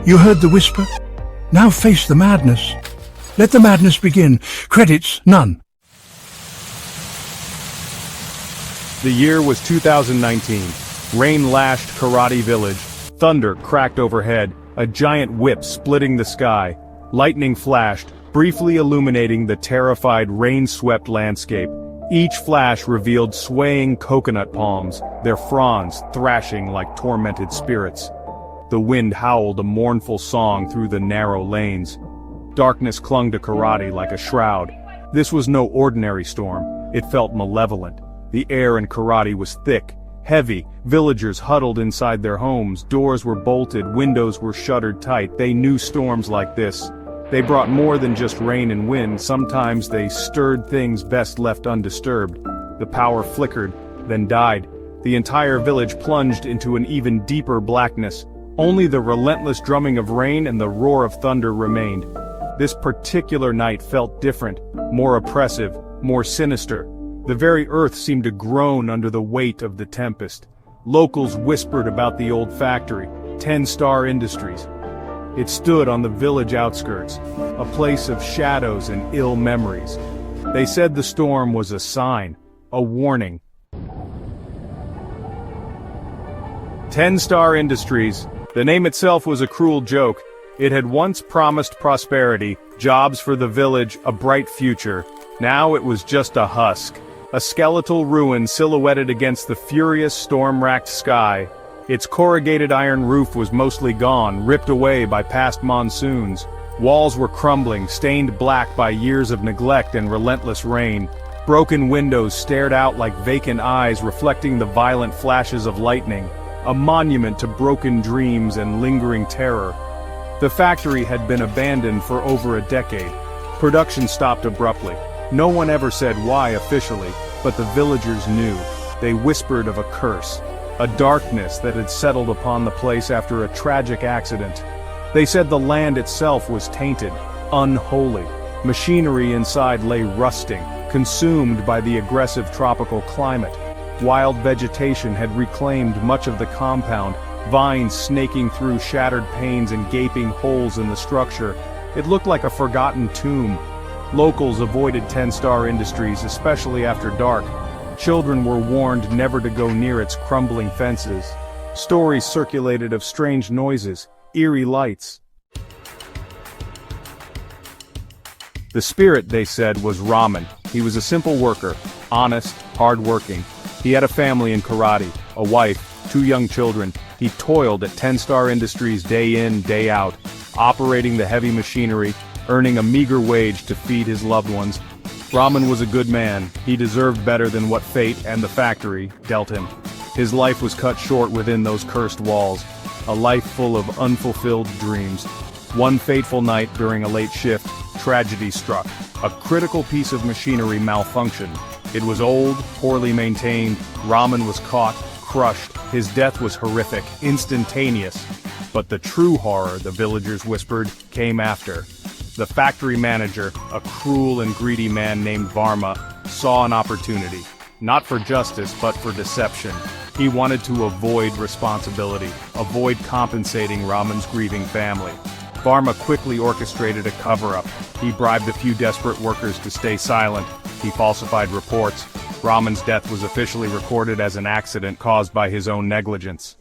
You heard the whisper? Now face the madness. Let the madness begin. Credits, none. The year was 2019. Rain lashed Karate Village. Thunder cracked overhead, a giant whip splitting the sky. Lightning flashed, briefly illuminating the terrified rain-swept landscape. Each flash revealed swaying coconut palms, their fronds thrashing like tormented spirits. The wind howled a mournful song through the narrow lanes. Darkness clung to Karate like a shroud. This was no ordinary storm. It felt malevolent. The air in Karate was thick, heavy. Villagers huddled inside their homes. Doors were bolted, windows were shuttered tight. They knew storms like this. They brought more than just rain and wind. Sometimes they stirred things best left undisturbed. The power flickered, then died. The entire village plunged into an even deeper blackness. Only the relentless drumming of rain and the roar of thunder remained. This particular night felt different, more oppressive, more sinister. The very earth seemed to groan under the weight of the tempest. Locals whispered about the old factory, 10 Star Industries. It stood on the village outskirts, a place of shadows and ill memories. They said the storm was a sign, a warning. 10 Star Industries. The name itself was a cruel joke. It had once promised prosperity, jobs for the village, a bright future. Now it was just a husk, a skeletal ruin silhouetted against the furious storm-racked sky. Its corrugated iron roof was mostly gone, ripped away by past monsoons. Walls were crumbling, stained black by years of neglect and relentless rain. Broken windows stared out like vacant eyes reflecting the violent flashes of lightning, a monument to broken dreams and lingering terror. The factory had been abandoned for over a decade. Production stopped abruptly. No one ever said why officially, but the villagers knew. They whispered of a curse, a darkness that had settled upon the place after a tragic accident. They said the land itself was tainted, unholy. Machinery inside lay rusting, consumed by the aggressive tropical climate. Wild vegetation had reclaimed much of the compound, vines snaking through shattered panes and gaping holes in the structure. It looked like a forgotten tomb. Locals avoided 10 Star Industries, especially after dark. Children were warned never to go near its crumbling fences. Stories circulated of strange noises, eerie lights. The spirit, they said, was Ramen. He was a simple worker, honest, hard-working. He had a family in Karate, a wife, 2 young children. He toiled at 10 Star Industries day in, day out, operating the heavy machinery, earning a meager wage to feed his loved ones. Ramen was a good man. He deserved better than what fate and the factory dealt him. His life was cut short within those cursed walls, a life full of unfulfilled dreams. One fateful night during a late shift, tragedy struck. A critical piece of machinery malfunctioned. It was old, poorly maintained. Ramen was caught, crushed. His death was horrific, instantaneous. But the true horror, the villagers whispered, came after. The factory manager, a cruel and greedy man named Varma, saw an opportunity. Not for justice, but for deception. He wanted to avoid responsibility, avoid compensating Ramen's grieving family. Varma quickly orchestrated a cover-up. He bribed a few desperate workers to stay silent. He falsified reports. Ramen's death was officially recorded as an accident caused by his own negligence.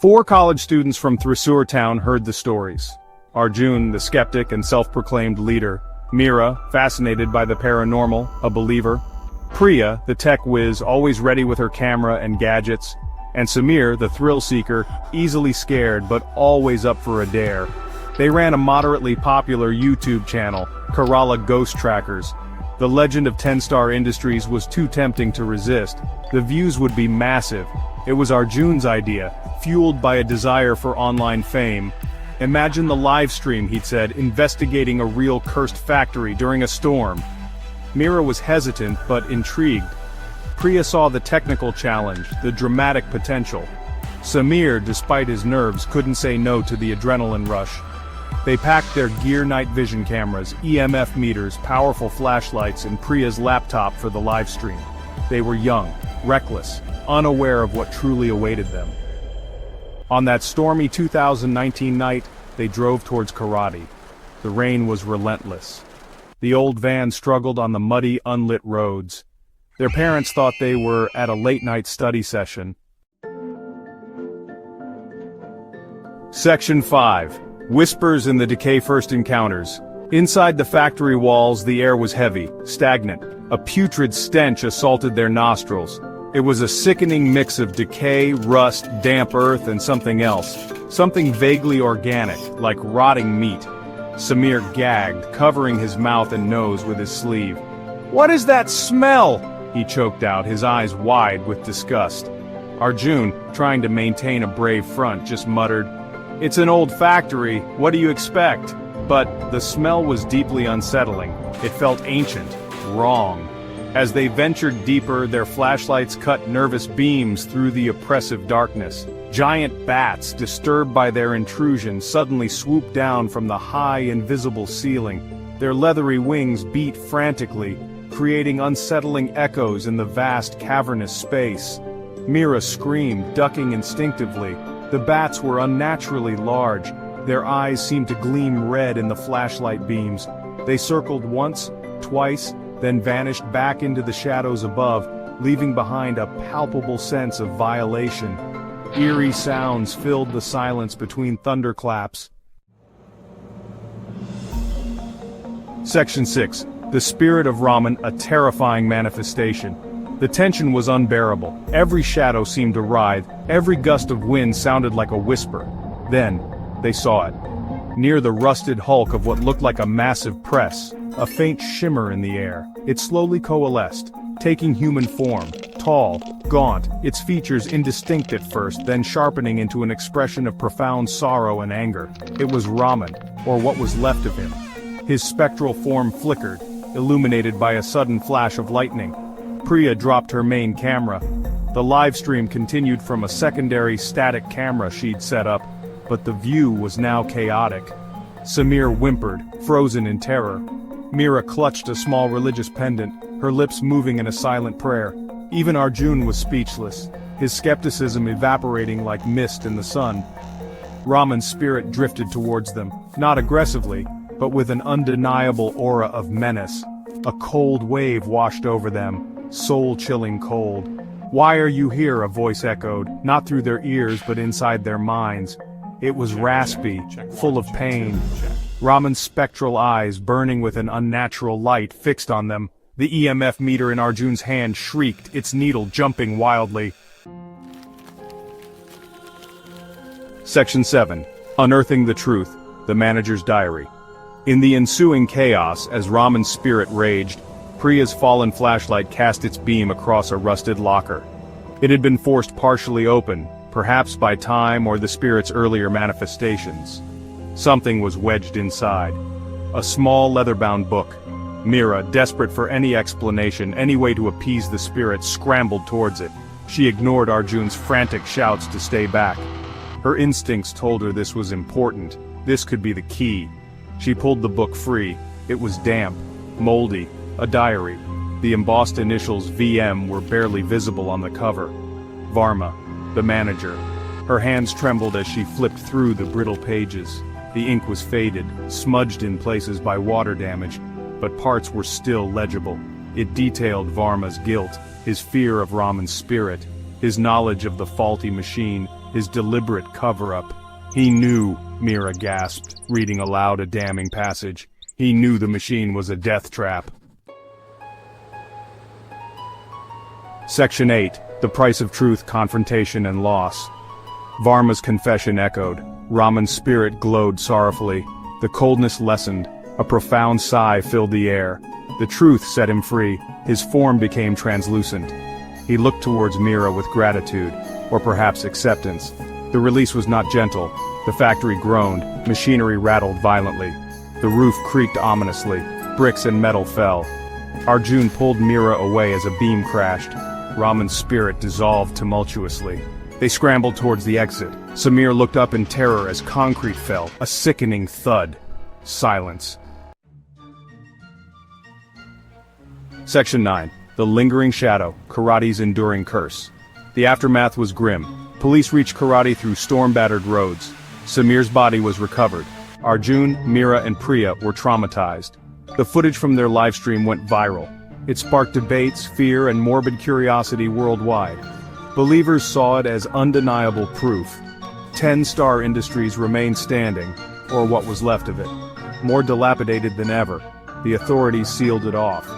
4 college students from Thrissur town heard the stories. Arjun, the skeptic and self-proclaimed leader. Mira, fascinated by the paranormal, a believer. Priya, the tech whiz, always ready with her camera and gadgets. And Samir, the thrill-seeker, easily scared but always up for a dare. They ran a moderately popular YouTube channel, Kerala Ghost Trackers. The legend of 10 Star Industries was too tempting to resist. The views would be massive. It was Arjun's idea, fueled by a desire for online fame. Imagine the live stream, he'd said, investigating a real cursed factory during a storm. Mira was hesitant but intrigued. Priya saw the technical challenge, the dramatic potential. Samir, despite his nerves, couldn't say no to the adrenaline rush. They packed their gear night vision cameras, EMF meters, powerful flashlights, and Priya's laptop for the live stream. They were young, reckless, unaware of what truly awaited them. On that stormy 2019 night, they drove towards Karate. The rain was relentless. The old van struggled on the muddy, unlit roads. Their parents thought they were at a late-night study session. Section 5. Whispers in the Decay First Encounters. Inside the factory walls, the air was heavy, stagnant. A putrid stench assaulted their nostrils. It was a sickening mix of decay, rust, damp earth, and something else. Something vaguely organic, like rotting meat. Samir gagged, covering his mouth and nose with his sleeve. "What is that smell?" he choked out, his eyes wide with disgust. Arjun, trying to maintain a brave front, just muttered, "It's an old factory, what do you expect?" But the smell was deeply unsettling. It felt ancient, wrong. As they ventured deeper, their flashlights cut nervous beams through the oppressive darkness. Giant bats, disturbed by their intrusion, suddenly swooped down from the high, invisible ceiling. Their leathery wings beat frantically, creating unsettling echoes in the vast, cavernous space. Mira screamed, ducking instinctively. The bats were unnaturally large. Their eyes seemed to gleam red in the flashlight beams. They circled once, twice, then vanished back into the shadows above, leaving behind a palpable sense of violation. Eerie sounds filled the silence between thunderclaps. Section 6. The Spirit of Raman, a terrifying manifestation. The tension was unbearable. Every shadow seemed to writhe. Every gust of wind sounded like a whisper. Then, they saw it. Near the rusted hulk of what looked like a massive press, a faint shimmer in the air. It slowly coalesced, taking human form. Tall, gaunt, its features indistinct at first, then sharpening into an expression of profound sorrow and anger. It was Raman, or what was left of him. His spectral form flickered, illuminated by a sudden flash of lightning. Priya dropped her main camera. The live stream continued from a secondary static camera she'd set up, but the view was now chaotic. Samir whimpered, frozen in terror. Mira clutched a small religious pendant, her lips moving in a silent prayer. Even Arjun was speechless, his skepticism evaporating like mist in the sun. Raman's spirit drifted towards them, not aggressively, but with an undeniable aura of menace. A cold wave washed over them, soul-chilling cold. "Why are you here?" a voice echoed, not through their ears but inside their minds. It was raspy, full of pain. Raman's spectral eyes, burning with an unnatural light, fixed on them. The EMF meter in Arjun's hand shrieked, its needle jumping wildly. Section 7. Unearthing the Truth, the Manager's Diary. In the ensuing chaos, as Raman's spirit raged, Priya's fallen flashlight cast its beam across a rusted locker. It had been forced partially open, perhaps by time or the spirit's earlier manifestations. Something was wedged inside. A small leather-bound book. Mira, desperate for any explanation, any way to appease the spirit, scrambled towards it. She ignored Arjun's frantic shouts to stay back. Her instincts told her this was important. This could be the key. She pulled the book free. It was damp, moldy, a diary. The embossed initials VM were barely visible on the cover. Varma, the manager. Her hands trembled as she flipped through the brittle pages. The ink was faded, smudged in places by water damage, but parts were still legible. It detailed Varma's guilt, his fear of Raman's spirit, his knowledge of the faulty machine, his deliberate cover-up. He knew, Mira gasped, reading aloud a damning passage. He knew the machine was a death trap. Section 8. The Price of Truth, Confrontation and Loss. Varma's confession echoed. Raman's spirit glowed sorrowfully. The coldness lessened. A profound sigh filled the air. The truth set him free. His form became translucent. He looked towards Mira with gratitude, or perhaps acceptance. The release was not gentle. The factory groaned. Machinery rattled violently. The roof creaked ominously. Bricks and metal fell. Arjun pulled Mira away as a beam crashed. Raman's spirit dissolved tumultuously. They scrambled towards the exit. Samir looked up in terror as concrete fell, a sickening thud. Silence. Section 9. The Lingering Shadow, Karate's Enduring Curse. The aftermath was grim. Police reached Karate through storm-battered roads. Samir's body was recovered. Arjun, Mira, and Priya were traumatized. The footage from their livestream went viral. It sparked debates, fear, and morbid curiosity worldwide. Believers saw it as undeniable proof. 10 Star Industries remained standing, or what was left of it. More dilapidated than ever, the authorities sealed it off.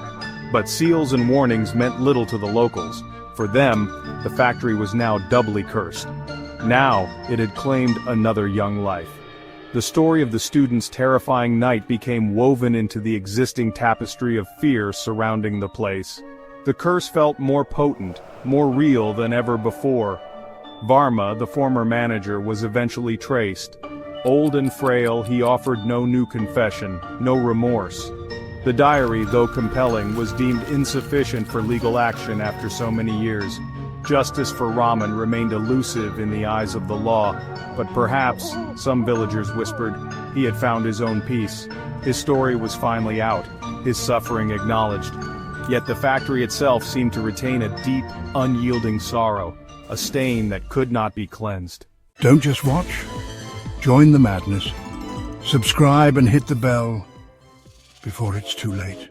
But seals and warnings meant little to the locals. For them, the factory was now doubly cursed. Now, it had claimed another young life. The story of the students' terrifying night became woven into the existing tapestry of fear surrounding the place. The curse felt more potent, more real than ever before. Varma, the former manager, was eventually traced. Old and frail, he offered no new confession, no remorse. The diary, though compelling, was deemed insufficient for legal action after so many years. Justice for Raman remained elusive in the eyes of the law, but perhaps, some villagers whispered, he had found his own peace. His story was finally out, his suffering acknowledged. Yet the factory itself seemed to retain a deep, unyielding sorrow, a stain that could not be cleansed. Don't just watch. Join the madness. Subscribe and hit the bell before it's too late.